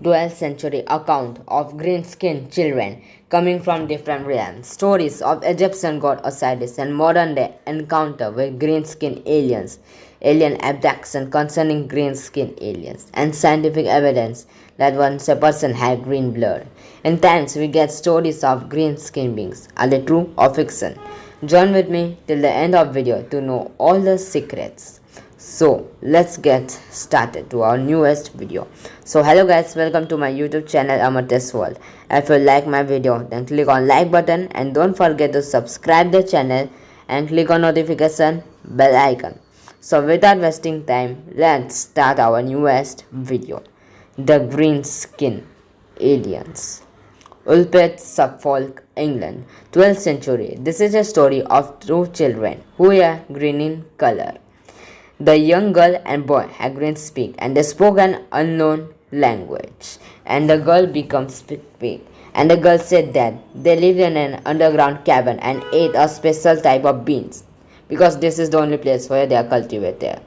12th century account of green-skinned children coming from different realms, stories of Egyptian god Osiris, and modern-day encounter with green-skinned aliens, alien abduction concerning green-skinned aliens, and scientific evidence that once a person had green blood. In times we get stories of green-skinned beings. Are they true or fiction? Join with me till the end of video to know all the secrets. So let's get started to our newest video. So hello guys, welcome to my YouTube channel Amartya's World. If you like my video, then click on like button and don't forget to subscribe the channel and click on notification bell icon. So without wasting time, let's start our newest video. The green skin aliens. Ulpeth, Suffolk, England, 12th century. This is a story of two children who are green in color. The young girl and boy had green speak, and they spoke an unknown language. And the girl becomes speak. And the girl said that they lived in an underground cabin and ate a special type of beans, because this is the only place where they are cultivated.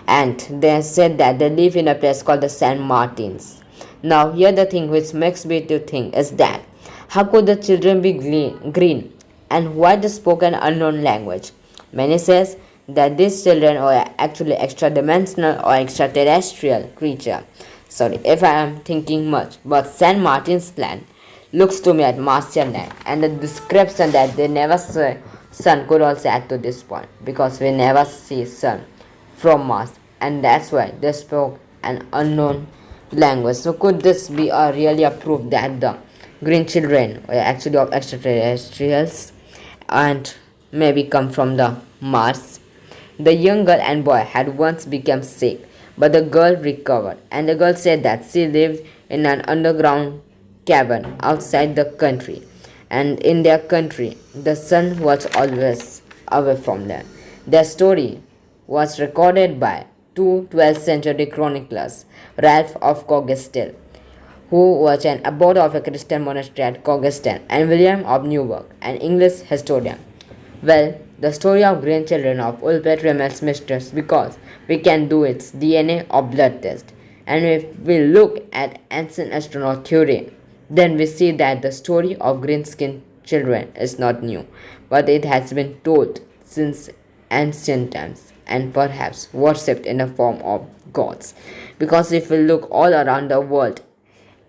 And they said that they live in a place called the Saint Martins. Now here the thing which makes me to think is that how could the children be green and why the spoken unknown language? Many says that these children are actually extra-dimensional or extraterrestrial creature. Sorry if I am thinking much, but Saint Martin's land looks to me at Martian land, and the description that they never see sun could also add to this point, because we never see sun from Mars, and that's why they spoke an unknown language. So could this be really a proof that the green children were actually of extraterrestrials and maybe come from the Mars? The young girl and boy had once become sick, but the girl recovered, and the girl said that she lived in an underground cabin outside the country, and in their country the sun was always away from them. Their story was recorded by two 12th century chroniclers, Ralph of Coggeshall, who was an abbot of a Christian monastery at Coggeshall, and William of Newburgh, an English historian. Well, the story of green children of Ulpeth remains mysterious because we can do its DNA or blood test. And if we look at ancient astronaut theory, then we see that the story of green-skinned children is not new, but it has been told since ancient times and perhaps worshipped in the form of gods. Because if we look all around the world,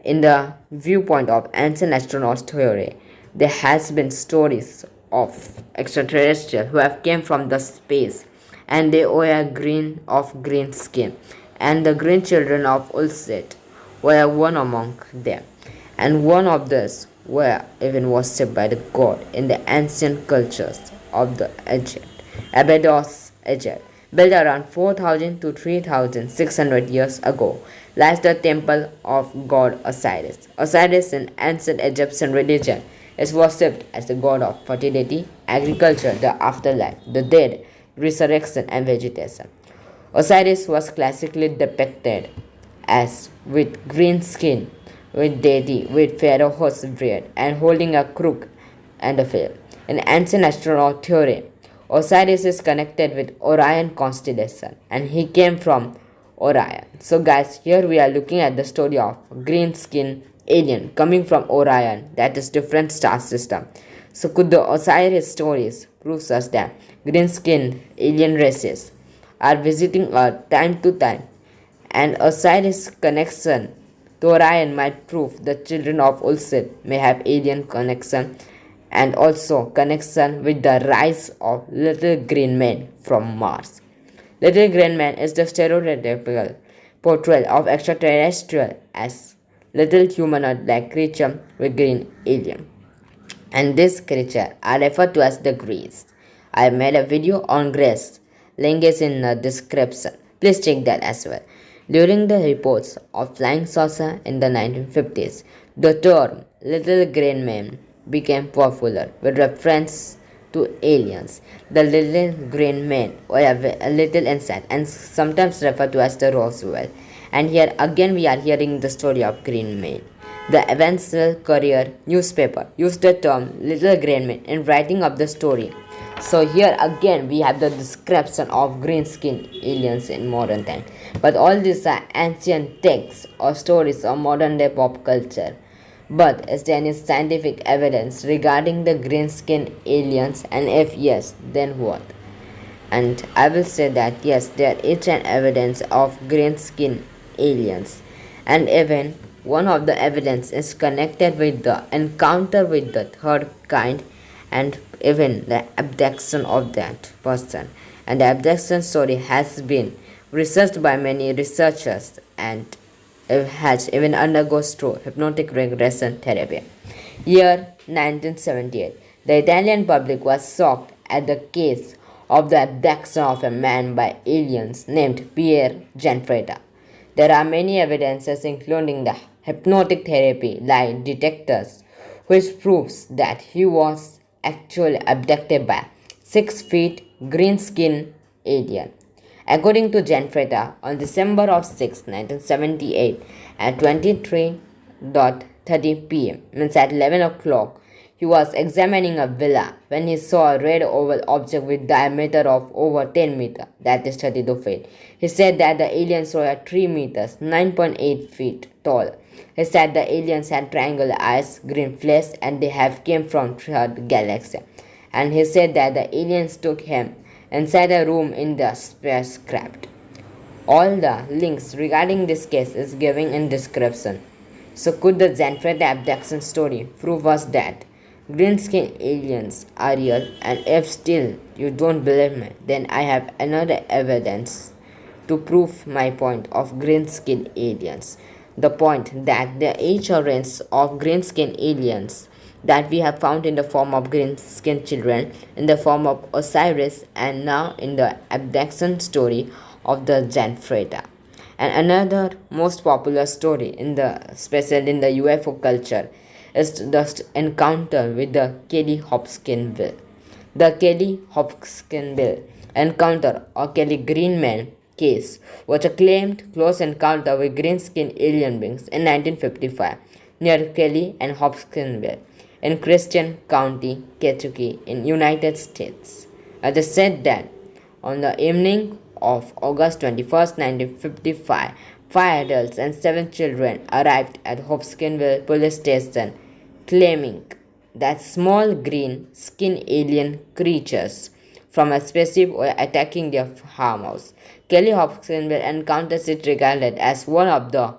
in the viewpoint of ancient astronaut theory, there has been stories of extraterrestrials who have came from the space, and they were green skin, and the green children of Ulset were one among them, and one of those were even worshipped by the god in the ancient cultures of the Egypt. Abydos, Egypt, built around 4000 to 3600 years ago, lies the temple of god Osiris. Osiris in ancient Egyptian religion is worshipped as the god of fertility, agriculture, the afterlife, the dead, resurrection, and vegetation. Osiris was classically depicted as with green skin, with deity, with pharaoh horse beard, and holding a crook and a veil. In ancient astronaut theory, Osiris is connected with Orion constellation, and he came from Orion. So guys, here we are looking at the story of green skin alien coming from Orion, that is different star system. So could the Osiris stories prove us that green skin alien races are visiting Earth time to time, and Osiris connection to Orion might prove the children of Ulset may have alien connection, and also connection with the rise of little green men from Mars. Little green man is the stereotypical portrayal of extraterrestrial as little humanoid-like creature with green alien. And this creature are referred to as the Greys. I made a video on Greys, link is in the description. Please check that as well. During the reports of flying saucer in the 1950s, the term little green man became popular with reference to aliens. The little green men were a little insect and sometimes referred to as the Roswell. And here again we are hearing the story of green men. The Evansville Courier newspaper used the term little green men in writing of the story So here again we have the description of green skinned aliens in modern time. But all these are ancient texts or stories of modern day pop culture. But is there any scientific evidence regarding the green skinned aliens, and if yes, then what? And I will say that yes, there is an evidence of green skinned aliens, and even one of the evidence is connected with the encounter with the third kind, and even the abduction of that person. And the abduction story has been researched by many researchers, and it has even undergoes through hypnotic regression therapy. Year 1978. The Italian public was shocked at the case of the abduction of a man by aliens named Pierre Gianfreda. There are many evidences, including the hypnotic therapy lie detectors, which proves that he was actually abducted by 6 feet green skinned alien. According to Gianfreda, on December of 6, 1978, at 23:30 p.m., means at 11 o'clock, he was examining a villa when he saw a red oval object with diameter of over 10 meters, that is 32 feet. He said that the aliens were at 3 meters, 9.8 feet tall. He said the aliens had triangular eyes, green flesh, and they have came from third galaxy. And he said that the aliens took him inside a room in the spacecraft. All the links regarding this case is given in description. So could the Gianfreda abduction story prove us that green skin aliens are real? And if still you don't believe me, then I have another evidence to prove my point of green skin aliens. The point that the age range of green skin aliens that we have found in the form of green skinned children, in the form of Osiris, and now in the abduction story of the Gianfreda. And another most popular story in the especially in the UFO culture is the encounter with the Kelly Hopkinsville. The Kelly Hopkinsville encounter or Kelly Greenman case was a claimed close encounter with green-skinned alien beings in 1955 near Kelly and Hopkinsville in Christian County, Kentucky, in United States. They said that on the evening of August 21st, 1955, 5 adults and 7 children arrived at Hopkinsville Police Station claiming that small green skinned alien creatures from a spaceship were attacking their farmhouse. Kelly Hopkinsville encounters it regarded as one of the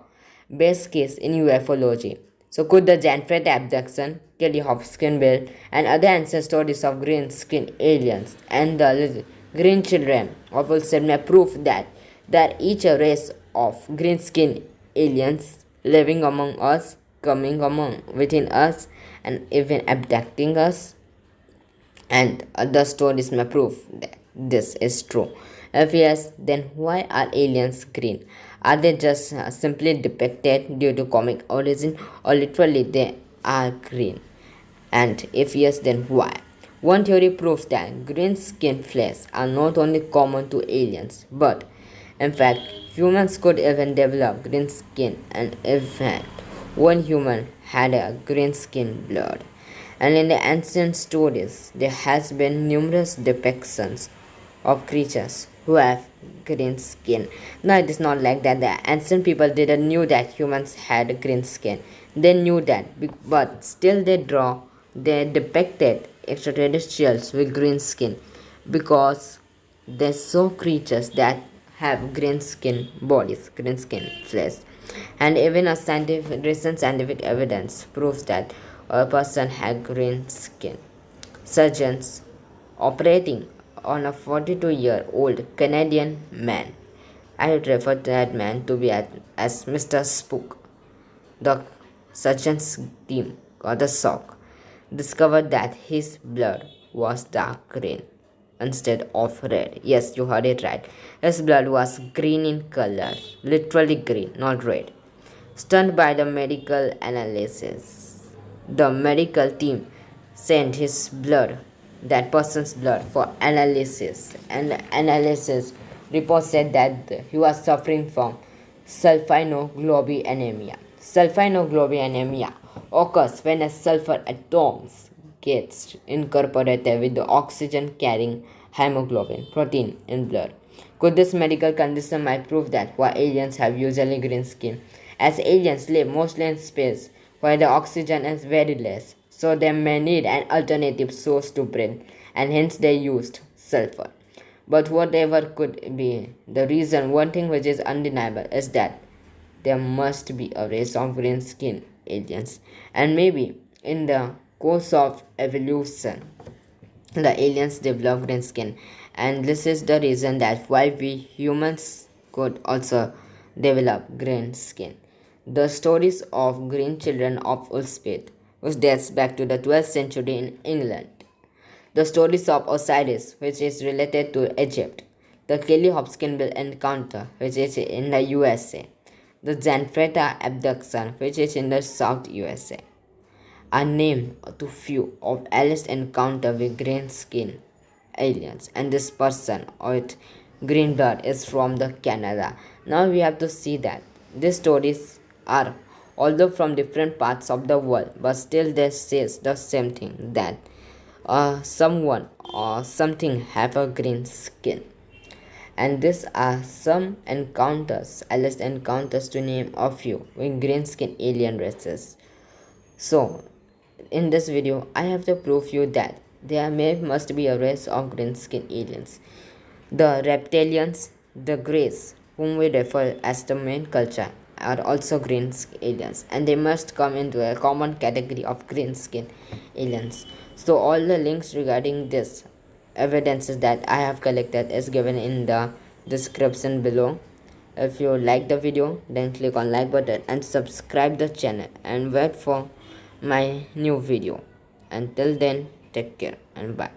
best cases in ufology. So could the Gianfreda abduction, Kelly Hopkinsville, and other ancient stories of green-skinned aliens and the little green children of Ulster prove that there is a race of green-skinned aliens living among us, coming among within us, and even abducting us? And other stories may prove that this is true. If yes, then why are aliens green? Are they just simply depicted due to comic origin, or literally they are green? And if yes, then why? One theory proves that green skin flesh are not only common to aliens, but in fact, humans could even develop green skin, and in fact, one human had a green skin blood. And in the ancient stories, there has been numerous depictions of creatures who have green skin. Now it is not like that. The ancient people didn't knew that humans had green skin. They knew that, but still they depicted extraterrestrials with green skin because they saw creatures that have green skin bodies, green skin flesh. And even recent scientific evidence proves that a person had green skin. Surgeons operating on a 42-year-old Canadian man. I would refer to that man to be as Mr. Spook. The surgeon's team got a shock, discovered that his blood was dark green instead of red. Yes, you heard it right. His blood was green in color, literally green, not red. Stunned by the medical analysis, the medical team sent that person's blood, for analysis. And the analysis report said that he was suffering from sulfonoglobulinemia. Sulfonoglobulinemia occurs when a sulfur atoms gets incorporated with the oxygen carrying hemoglobin protein in blood. Could this medical condition might prove that why aliens have usually green skin? As aliens live mostly in space where the oxygen is very less, so they may need an alternative source to breathe, and hence they used sulfur. But whatever could be the reason, one thing which is undeniable is that there must be a race of green skinned aliens, and maybe in the course of evolution the aliens develop green skin, and this is the reason that why we humans could also develop green skin. The stories of green children of Ulspeth, which dates back to the 12th century in England. The stories of Osiris, which is related to Egypt. The Kelly Hopkinsville encounter, which is in the USA. The Zanfretta abduction, which is in the South USA, are named to few of Alice's encounter with green skin aliens, and this person with green blood is from the Canada. Now we have to see that these stories are although from different parts of the world, but still they says the same thing, that someone or something have a green skin. And these are some encounters, Alice encounters, to name a few with green skin alien races. So in this video, I have to prove you that must be a race of green skinned aliens. The reptilians, the greys, whom we refer as the main culture, are also green skinned aliens, and they must come into a common category of green skinned aliens. So all the links regarding this evidences that I have collected is given in the description below. If you like the video, then click on like button and subscribe the channel and wait for my new video. Until then, take care and bye.